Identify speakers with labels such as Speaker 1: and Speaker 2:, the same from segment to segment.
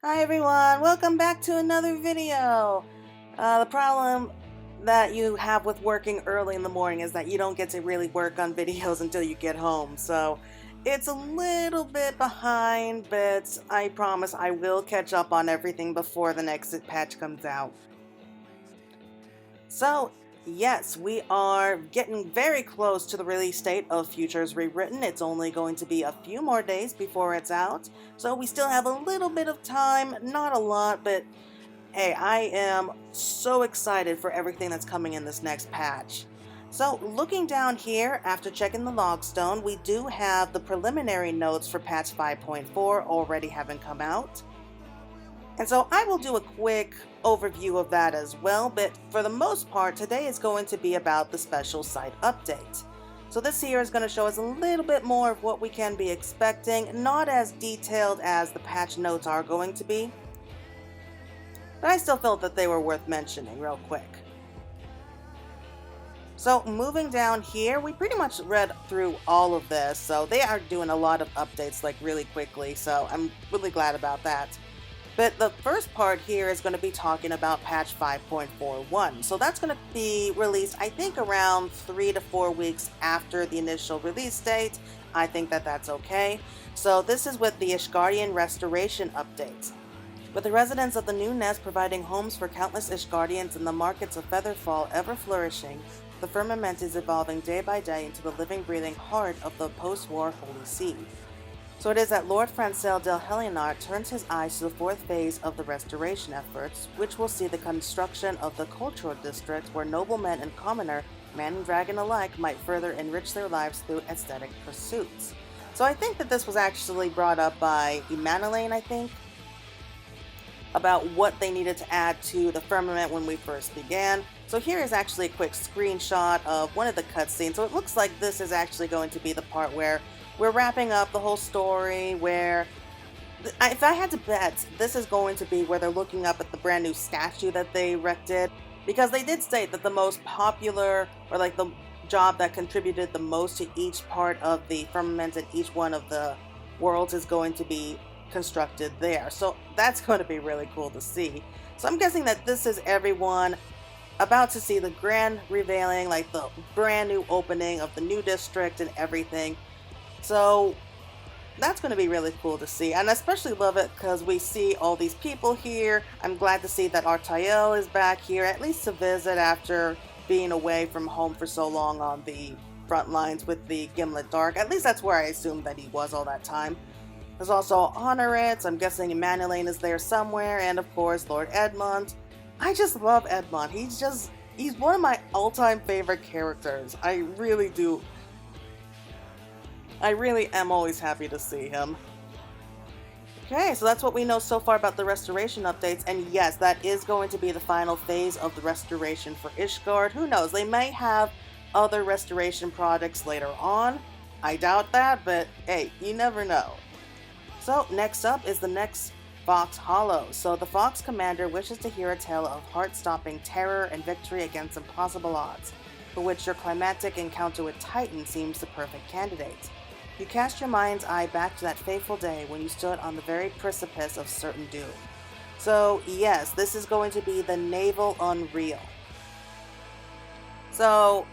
Speaker 1: Hi everyone, welcome back to another video. The problem that you have with working early in the morning is that you don't get to really work on videos until you get home. So it's a little bit behind, but I promise I will catch up on everything before the next patch comes out. So yes, we are getting very close to the release date of Futures Rewritten. It's only going to be a few more days before it's out. So we still have a little bit of time, not a lot, but hey, I am so excited for everything that's coming in this next patch. So looking down here, after checking the logstone, we do have the preliminary notes for patch 5.4 already having come out. And so I will do a quick overview of that as well, but for the most part, today is going to be about the special site update. So this here is going to show us a little bit more of what we can be expecting, not as detailed as the patch notes are going to be, but I still felt that they were worth mentioning real quick. So moving down here, we pretty much read through all of this, so they are doing a lot of updates like really quickly, so I'm really glad about that. But the first part here is going to be talking about patch 5.41. So that's going to be released, I think, around 3 to 4 weeks after the initial release date. I think that that's okay. So this is with the Ishgardian Restoration update. With the residents of the new nest providing homes for countless Ishgardians and the markets of Featherfall ever flourishing, the firmament is evolving day by day into the living, breathing heart of the post-war Holy See. So it is that Lord Francel del Helionar turns his eyes to the fourth phase of the restoration efforts, which will see the construction of the cultural district where noblemen and commoner, man and dragon alike, might further enrich their lives through aesthetic pursuits. So I think that this was actually brought up by Emmanuel, I think, about what they needed to add to the firmament when we first began. So here is actually a quick screenshot of one of the cutscenes. So it looks like this is actually going to be the part where we're wrapping up the whole story, where, if I had to bet, this is going to be where they're looking up at the brand new statue that they erected, because they did state that the most popular, or like the job that contributed the most to each part of the firmament and each one of the worlds is going to be constructed there. So that's going to be really cool to see. So I'm guessing that this is everyone about to see the grand revealing, like the brand new opening of the new district and everything. So that's going to be really cool to see, and I especially love it because we see all these people here. I'm glad to see that Artael is back here, at least to visit after being away from home for so long on the front lines with the Gimlet Dark. At least that's where I assumed that he was all that time. There's also Honoritz. I'm guessing Emmanuel is there somewhere, and of course Lord Edmund. I just love Edmund. He's one of my all-time favorite characters. I really do. I really am always happy to see him. Okay, so that's what we know so far about the restoration updates, and yes, that is going to be the final phase of the restoration for Ishgard. Who knows, they may have other restoration projects later on. I doubt that, but hey, you never know. So next up is the next Fox Hollow. So the Fox Commander wishes to hear a tale of heart-stopping terror and victory against impossible odds, for which your climactic encounter with Titan seems the perfect candidate. You cast your mind's eye back to that fateful day when you stood on the very precipice of certain doom. So yes, this is going to be the Navel Unreal. So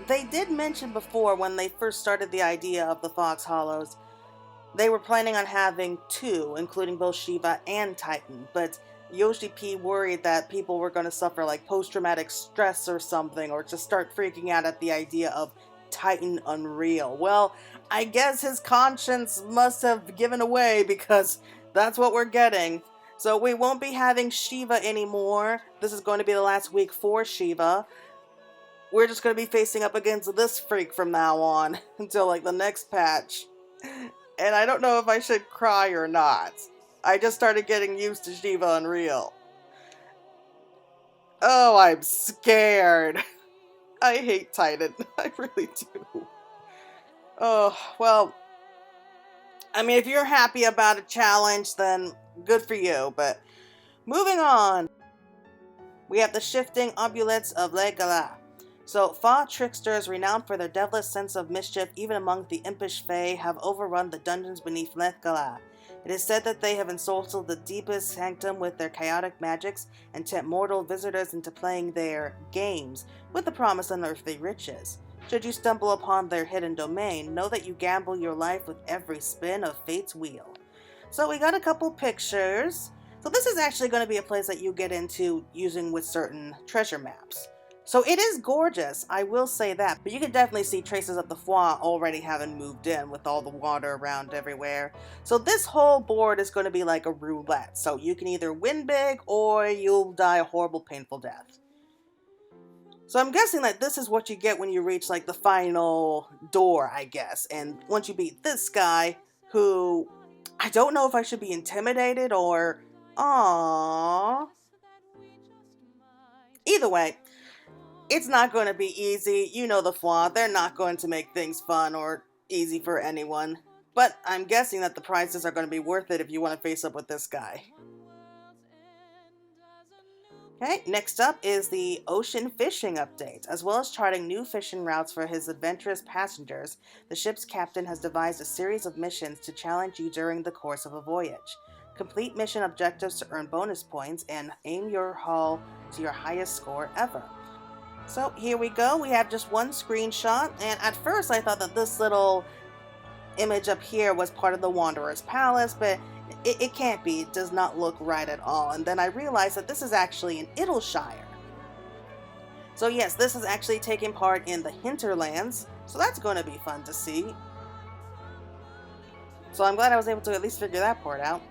Speaker 1: they did mention before, when they first started the idea of the Fox Hollows, they were planning on having two, including both Shiva and Titan, but Yoshi P worried that people were going to suffer like post-traumatic stress or something, or just start freaking out at the idea of Titan Unreal. Well, I guess his conscience must have given away, because that's what we're getting. So we won't be having Shiva anymore. This is going to be the last week for Shiva. We're just going to be facing up against this freak from now on until like the next patch. And I don't know if I should cry or not. I just started getting used to Shiva Unreal. Oh, I'm scared. I hate Titan. I really do. Oh, well, I mean, if you're happy about a challenge, then good for you, but moving on. We have the shifting Oubliettes of Ghiah. So, Fa tricksters, renowned for their devilish sense of mischief even among the impish fae, have overrun the dungeons beneath Ghiah. It is said that they have insulted the deepest sanctum with their chaotic magics and tempt mortal visitors into playing their games with the promised unearthly riches. Should you stumble upon their hidden domain, know that you gamble your life with every spin of fate's wheel. So we got a couple pictures. So this is actually going to be a place that you get into using with certain treasure maps. So it is gorgeous, I will say that, but you can definitely see traces of the foie already having moved in with all the water around everywhere. So this whole board is going to be like a roulette, so you can either win big or you'll die a horrible, painful death. So I'm guessing that this is what you get when you reach like the final door, I guess, and once you beat this guy, who I don't know if I should be intimidated or aww. Either way, it's not going to be easy. You know the flaw. They're not going to make things fun or easy for anyone. But I'm guessing that the prizes are going to be worth it if you want to face up with this guy. Okay, next up is the ocean fishing update. As well as charting new fishing routes for his adventurous passengers, the ship's captain has devised a series of missions to challenge you during the course of a voyage. Complete mission objectives to earn bonus points and aim your hull to your highest score ever. So here we go, we have just one screenshot, and at first I thought that this little image up here was part of the Wanderer's Palace, but it can't be, it does not look right at all. And then I realized that this is actually in Idyllshire. So yes, this is actually taking part in the Hinterlands, so that's going to be fun to see. So I'm glad I was able to at least figure that part out.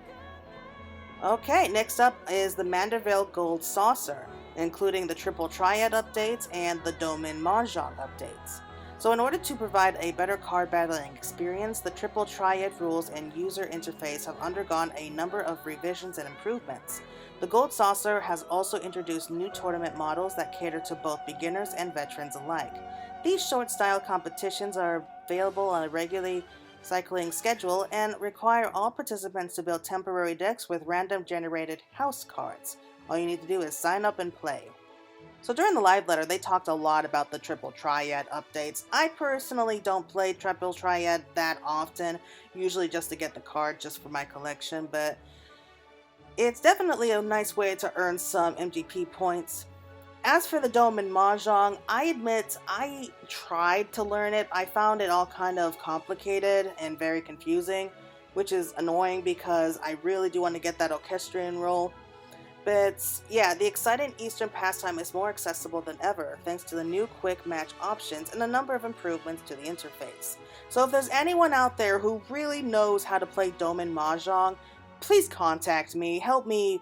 Speaker 1: Okay, next up is the Manderville Gold Saucer, including the Triple Triad updates and the Domain Mahjong updates. So in order to provide a better card battling experience, the Triple Triad rules and user interface have undergone a number of revisions and improvements. The Gold Saucer has also introduced new tournament models that cater to both beginners and veterans alike. These short-style competitions are available on a regularly cycling schedule and require all participants to build temporary decks with random generated house cards. All you need to do is sign up and play. So during the live letter, they talked a lot about the Triple Triad updates. I personally don't play Triple Triad that often, usually just to get the card just for my collection, but it's definitely a nice way to earn some MGP points. As for the Domain Mahjong, I admit I tried to learn it. I found it all kind of complicated and very confusing, which is annoying because I really do want to get that orchestrion roll. But yeah, the exciting Eastern pastime is more accessible than ever, thanks to the new quick match options and a number of improvements to the interface. So if there's anyone out there who really knows how to play Domain Mahjong, please contact me, help me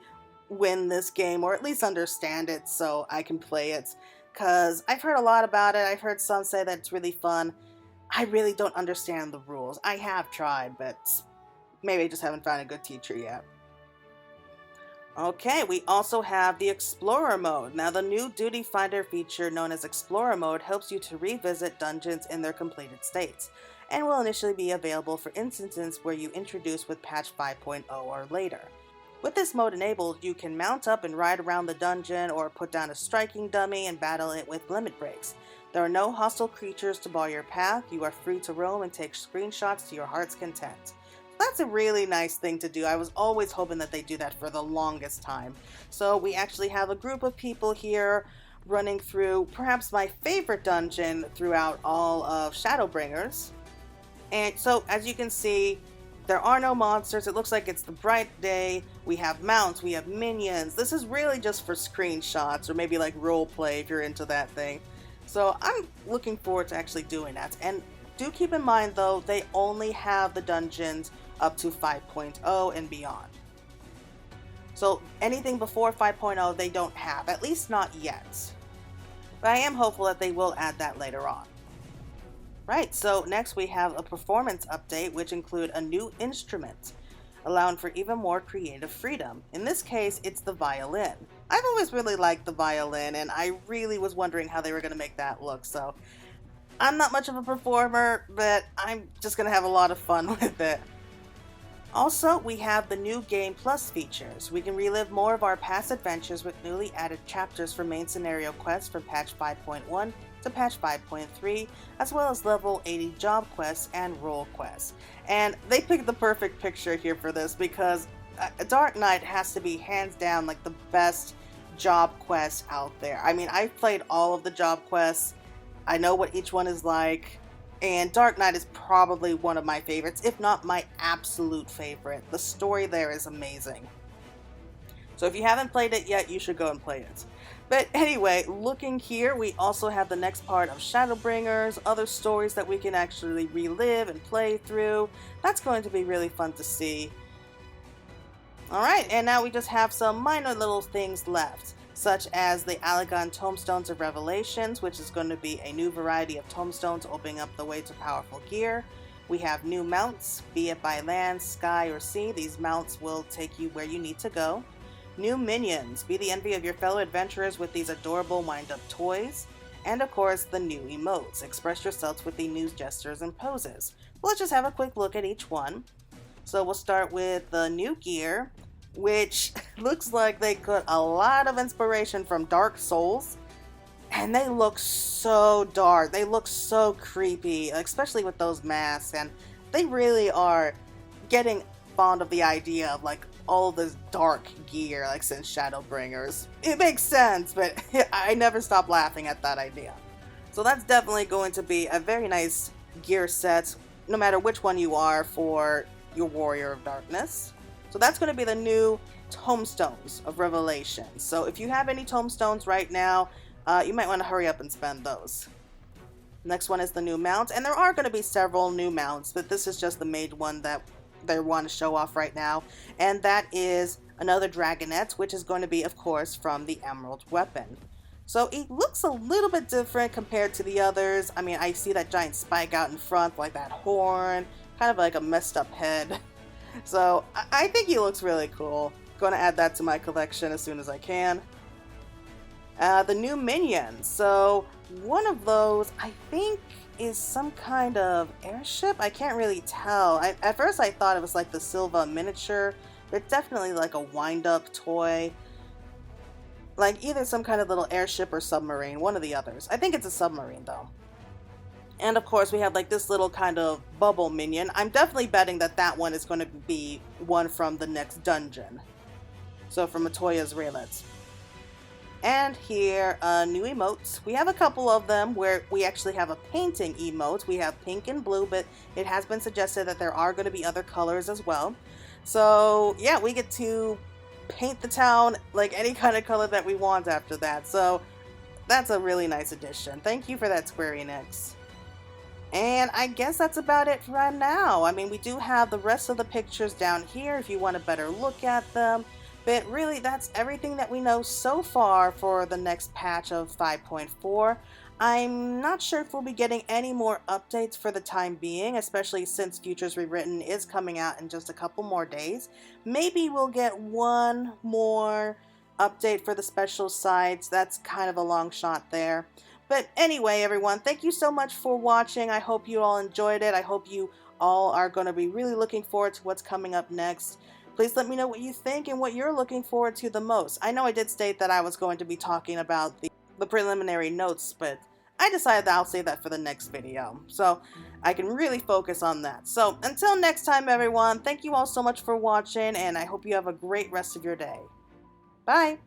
Speaker 1: win this game, or at least understand it so I can play it. Because I've heard a lot about it, I've heard some say that it's really fun. I really don't understand the rules. I have tried, but maybe I just haven't found a good teacher yet. Okay, we also have the Explorer mode. Now the new Duty Finder feature known as Explorer mode helps you to revisit dungeons in their completed states, and will initially be available for instances where you introduce with patch 5.0 or later. With this mode enabled, you can mount up and ride around the dungeon or put down a striking dummy and battle it with limit breaks. There are no hostile creatures to bar your path, you are free to roam and take screenshots to your heart's content. That's a really nice thing to do. I was always hoping that they do that for the longest time. So we actually have a group of people here running through perhaps my favorite dungeon throughout all of Shadowbringers. And so as you can see, there are no monsters. It looks like it's the bright day. We have mounts, we have minions. This is really just for screenshots or maybe like roleplay if you're into that thing. So I'm looking forward to actually doing that. And do keep in mind though, they only have the dungeons up to 5.0 and beyond. So anything before 5.0 they don't have, at least not yet. But I am hopeful that they will add that later on. Right, so next we have a performance update which include a new instrument, allowing for even more creative freedom. In this case, it's the violin. I've always really liked the violin and I really was wondering how they were going to make that look, so I'm not much of a performer, but I'm just going to have a lot of fun with it. Also, we have the new Game Plus features. We can relive more of our past adventures with newly added chapters for main scenario quests from patch 5.1 to patch 5.3, as well as level 80 job quests and role quests. And they picked the perfect picture here for this because Dark Knight has to be hands down like the best job quest out there. I mean, I've played all of the job quests. I know what each one is like. And Dark Knight is probably one of my favorites, if not my absolute favorite. The story there is amazing. So if you haven't played it yet, you should go and play it. But anyway, looking here, we also have the next part of Shadowbringers, other stories that we can actually relive and play through. That's going to be really fun to see. Alright, and now we just have some minor little things left, such as the Allegon Tomestones of Revelations, which is going to be a new variety of tomestones opening up the way to powerful gear. We have new mounts, be it by land, sky, or sea. These mounts will take you where you need to go. New minions, be the envy of your fellow adventurers with these adorable wind-up toys. And of course, the new emotes, express yourselves with the new gestures and poses. So let's just have a quick look at each one. So we'll start with the new gear, which looks like they got a lot of inspiration from Dark Souls, and they look so dark. They look so creepy, especially with those masks, and they really are getting fond of the idea of like all this dark gear, like since Shadowbringers. It makes sense, but I never stop laughing at that idea. So that's definitely going to be a very nice gear set, no matter which one you are for your Warrior of Darkness. So that's going to be the new Tomestones of Revelation. So if you have any Tomestones right now, you might want to hurry up and spend those. Next one is the new mount, and there are going to be several new mounts, but this is just the main one that they want to show off right now, and that is another Dragonette, which is going to be, of course, from the Emerald Weapon. So it looks a little bit different compared to the others. I mean, I see that giant spike out in front, like that horn, kind of like a messed up head. So I think he looks really cool. Going to add that to my collection as soon as I can. The new minions. So one of those, I think, is some kind of airship. I can't really tell. At first I thought it was like the Silva miniature, but it's definitely like a wind-up toy. Like either some kind of little airship or submarine, one of the others. I think it's a submarine though. And of course we have like this little kind of bubble minion. I'm definitely betting that that one is going to be one from the next dungeon. So from Matoya's Rewritten. And here, new emotes. We have a couple of them where we actually have a painting emote. We have pink and blue, but it has been suggested that there are going to be other colors as well. So yeah, we get to paint the town like any kind of color that we want after that. So that's a really nice addition. Thank you for that, Square Enix. And I guess that's about it right now. I mean, we do have the rest of the pictures down here if you want a better look at them. But really, that's everything that we know so far for the next patch of 5.4. I'm not sure if we'll be getting any more updates for the time being, especially since Futures Rewritten is coming out in just a couple more days. Maybe we'll get one more update for the special sites. That's kind of a long shot there. But anyway, everyone, thank you so much for watching. I hope you all enjoyed it. I hope you all are going to be really looking forward to what's coming up next. Please let me know what you think and what you're looking forward to the most. I know I did state that I was going to be talking about the preliminary notes, but I decided that I'll save that for the next video, so I can really focus on that. So until next time, everyone, thank you all so much for watching, and I hope you have a great rest of your day. Bye!